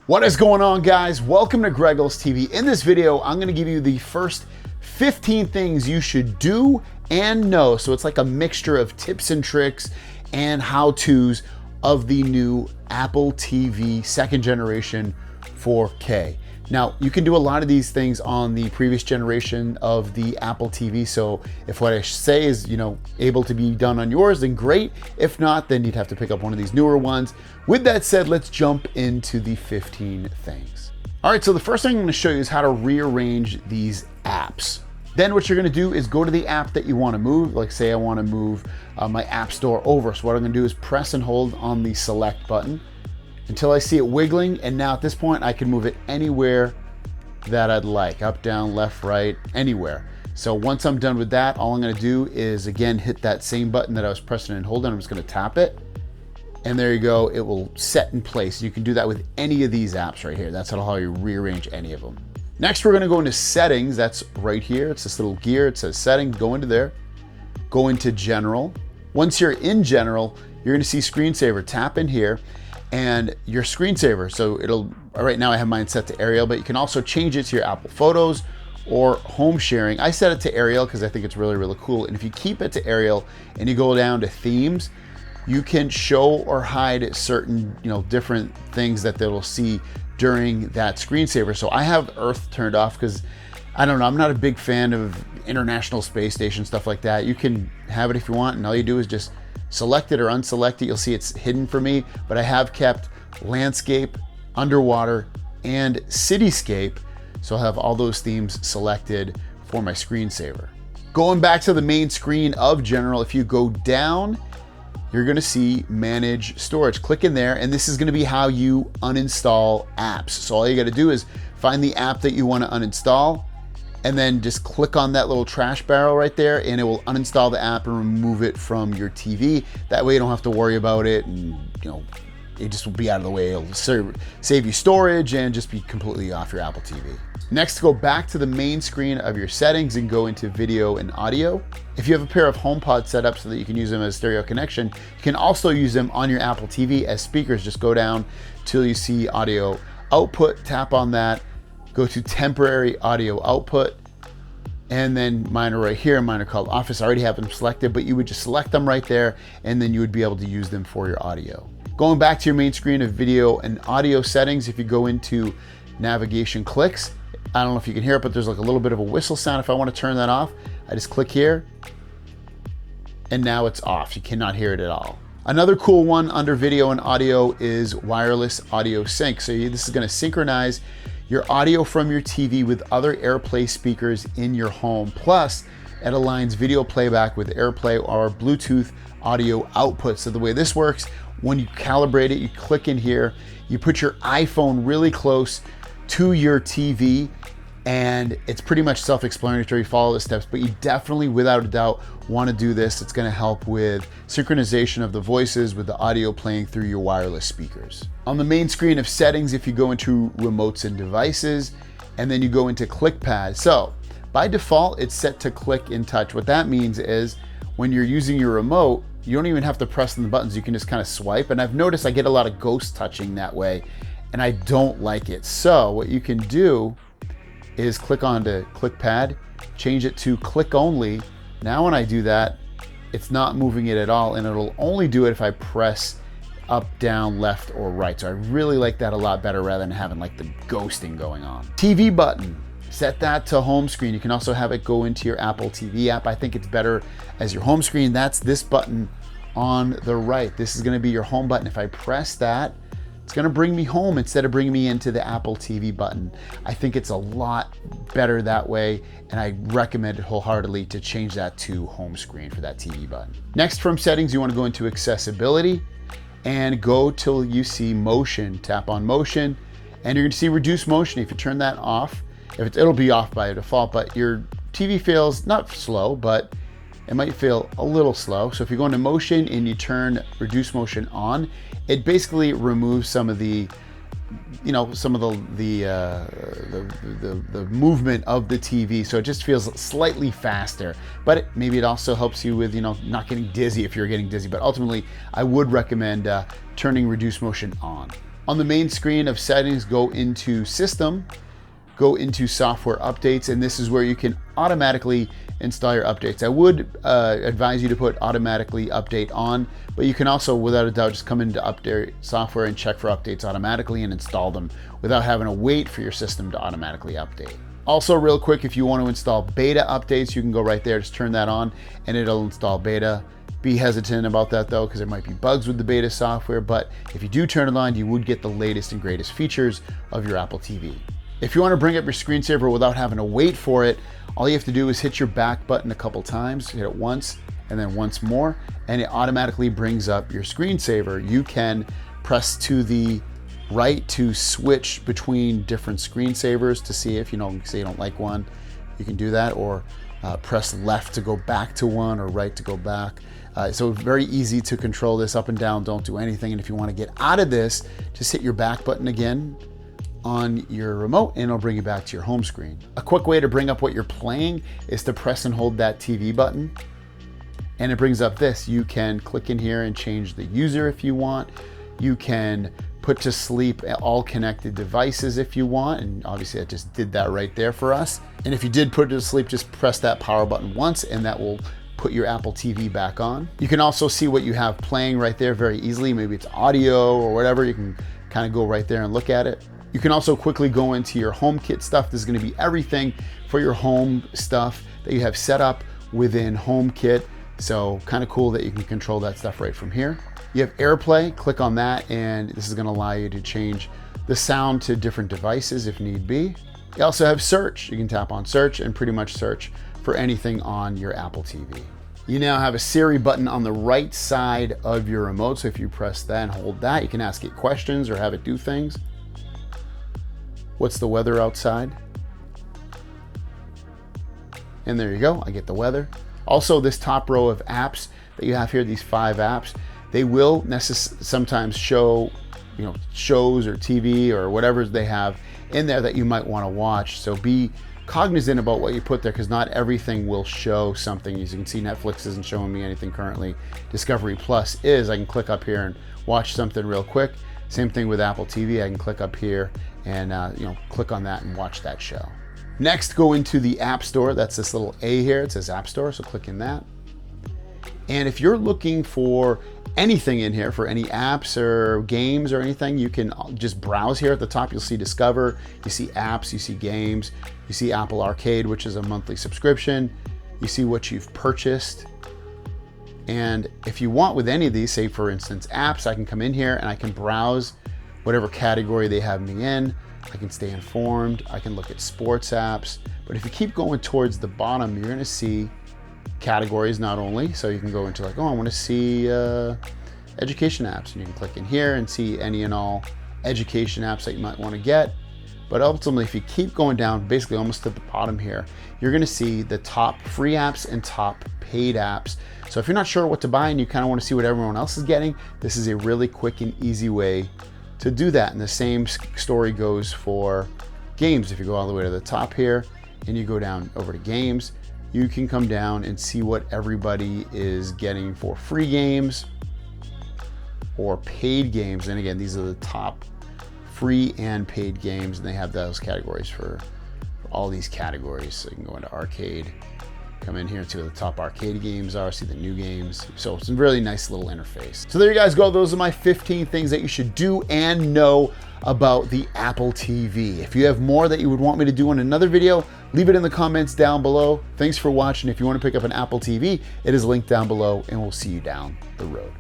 What is going on, guys? Welcome to Greggles TV. In this video, I'm gonna give you the first 15 things you should do and know. So it's like a mixture of tips and tricks and how-tos of the new Apple TV second generation 4K. Now, you can do a lot of these things on the previous generation of the Apple TV. So if what I say is, able to be done on yours, then great. If not, then you'd have to pick up one of these newer ones. With that said, let's jump into the 15 things. All right, so the first thing I'm gonna show you is how to rearrange these apps. Then what you're gonna do is go to the app that you wanna move. Like say I wanna move my app store over. So what I'm gonna do is press and hold on the select button until I see it wiggling, and now at this point I can move it anywhere that I'd like, up, down, left, right, anywhere. So once I'm done with that, all I'm gonna do is again hit that same button that I was pressing and holding. I'm just gonna tap it, and there you go, it will set in place. You can do that with any of these apps right here. That's how you rearrange any of them. Next, we're gonna go into settings. That's right here. It's this little gear, it says settings, go into there, go into general. Once you're in general, you're gonna see screensaver, tap in here, and your screensaver. So right now I have mine set to Arial, but you can also change it to your Apple Photos or home sharing. I set it to Arial because I think it's really, really cool. And if you keep it to Arial and you go down to themes, you can show or hide certain, different things that they'll see during that screensaver. So I have Earth turned off because I don't know, I'm not a big fan of International Space Station, stuff like that. You can have it if you want, and all you do is just select it or unselect it. You'll see it's hidden for me, but I have kept landscape, underwater, and cityscape. So I'll have all those themes selected for my screensaver. Going back to the main screen of general, if you go down, you're gonna see manage storage. Click in there, and this is gonna be how you uninstall apps. So all you gotta do is find the app that you wanna uninstall, and then just click on that little trash barrel right there, and it will uninstall the app and remove it from your TV. That way you don't have to worry about it, and it just will be out of the way. It'll save you storage and just be completely off your Apple TV. Next, go back to the main screen of your settings and go into video and audio. If you have a pair of HomePod set up so that you can use them as stereo connection, you can also use them on your Apple TV as speakers. Just go down till you see audio output, tap on that, go to temporary audio output, and then mine are right here. Mine are called Office. I already have them selected, but you would just select them right there, and then you would be able to use them for your audio. Going back to your main screen of video and audio settings, if you go into navigation clicks, I don't know if you can hear it, but there's like a little bit of a whistle sound. If I want to turn that off, I just click here, and now it's off. You cannot hear it at all. Another cool one under video and audio is wireless audio sync. So this is going to synchronize your audio from your TV with other AirPlay speakers in your home. Plus, it aligns video playback with AirPlay or Bluetooth audio output. So the way this works, when you calibrate it, you click in here, you put your iPhone really close to your TV, and it's pretty much self-explanatory. Follow the steps, but you definitely, without a doubt, want to do this. It's going to help with synchronization of the voices with the audio playing through your wireless speakers. On the main screen of settings, if you go into remotes and devices, and then you go into ClickPad. So by default, it's set to click in touch. What that means is when you're using your remote, you don't even have to press on the buttons. You can just kind of swipe. And I've noticed I get a lot of ghost touching that way, and I don't like it. So what you can do is click onto ClickPad, change it to click only. Now when I do that, it's not moving it at all, and it'll only do it if I press up, down, left, or right. So I really like that a lot better rather than having like the ghosting going on. TV button, set that to home screen. You can also have it go into your Apple TV app. I think it's better as your home screen. That's this button on the right. This is gonna be your home button. If I press that, it's gonna bring me home instead of bringing me into the Apple TV button. I think it's a lot better that way, and I recommend it wholeheartedly to change that to home screen for that TV button. Next, from settings, you wanna go into accessibility and go till you see motion. Tap on motion, and you're gonna see reduce motion. If you turn that off, it'll be off by default, but your TV feels not slow, but it might feel a little slow. So if you go into motion and you turn reduce motion on, it basically removes some of the movement of the TV, so it just feels slightly faster. But maybe it also helps you with not getting dizzy if you're getting dizzy. But ultimately, I would recommend turning reduce motion on. On the main screen of settings, go into System, go into Software Updates, and this is where you can automatically install your updates. I would advise you to put automatically update on, but you can also, without a doubt, just come into Update Software and check for updates automatically and install them without having to wait for your system to automatically update. Also, real quick, if you want to install beta updates, you can go right there, just turn that on, and it'll install beta. Be hesitant about that though, because there might be bugs with the beta software, but if you do turn it on, you would get the latest and greatest features of your Apple TV. If you want to bring up your screensaver without having to wait for it, all you have to do is hit your back button a couple times, hit it once and then once more, and it automatically brings up your screensaver. You can press to the right to switch between different screensavers to see if, say you don't like one, you can do that, or press left to go back to one or right to go back. So very easy to control this up and down, don't do anything. And if you want to get out of this, just hit your back button again on your remote and it'll bring you back to your home screen. A quick way to bring up what you're playing is to press and hold that TV button. And it brings up this. You can click in here and change the user if you want. You can put to sleep all connected devices if you want. And obviously I just did that right there for us. And if you did put it to sleep, just press that power button once and that will put your Apple TV back on. You can also see what you have playing right there very easily. Maybe it's audio or whatever. You can kind of go right there and look at it. You can also quickly go into your HomeKit stuff. This is going to be everything for your home stuff that you have set up within HomeKit. So kind of cool that you can control that stuff right from here. You have AirPlay, click on that, and this is going to allow you to change the sound to different devices if need be. You also have search. You can tap on search and pretty much search for anything on your Apple TV. You now have a Siri button on the right side of your remote. So if you press that and hold that, you can ask it questions or have it do things. What's the weather outside? And there you go, I get the weather. Also, this top row of apps that you have here, these 5 apps, they will sometimes show, shows or TV or whatever they have in there that you might want to watch. So be cognizant about what you put there, because not everything will show something. As you can see, Netflix isn't showing me anything currently. Discovery Plus is. I can click up here and watch something real quick. Same thing with Apple TV. I can click up here and click on that and watch that show. Next, go into the App Store. That's this little A here. It says App Store, so click in that. And if you're looking for anything in here, for any apps or games or anything, you can just browse here at the top. You'll see Discover, you see apps, you see games, you see Apple Arcade, which is a monthly subscription. You see what you've purchased. And if you want with any of these, say for instance apps, I can come in here and I can browse whatever category they have me in. I can stay informed. I can look at sports apps. But if you keep going towards the bottom, you're going to see categories not only. So you can go into I want to see education apps. And you can click in here and see any and all education apps that you might want to get. But ultimately, if you keep going down, basically almost to the bottom here, you're going to see the top free apps and top paid apps. So if you're not sure what to buy and you kind of want to see what everyone else is getting, this is a really quick and easy way to do that. And the same story goes for games. If you go all the way to the top here and you go down over to games, you can come down and see what everybody is getting for free games or paid games. And again, these are the top free and paid games, and they have those categories for all these categories. So you can go into arcade, come in here and see what the top arcade games are, see the new games. So it's a really nice little interface. So there you guys go. Those are my 15 things that you should do and know about the Apple TV. If you have more that you would want me to do in another video, leave it in the comments down below. Thanks for watching. If you want to pick up an Apple TV, it is linked down below, and we'll see you down the road.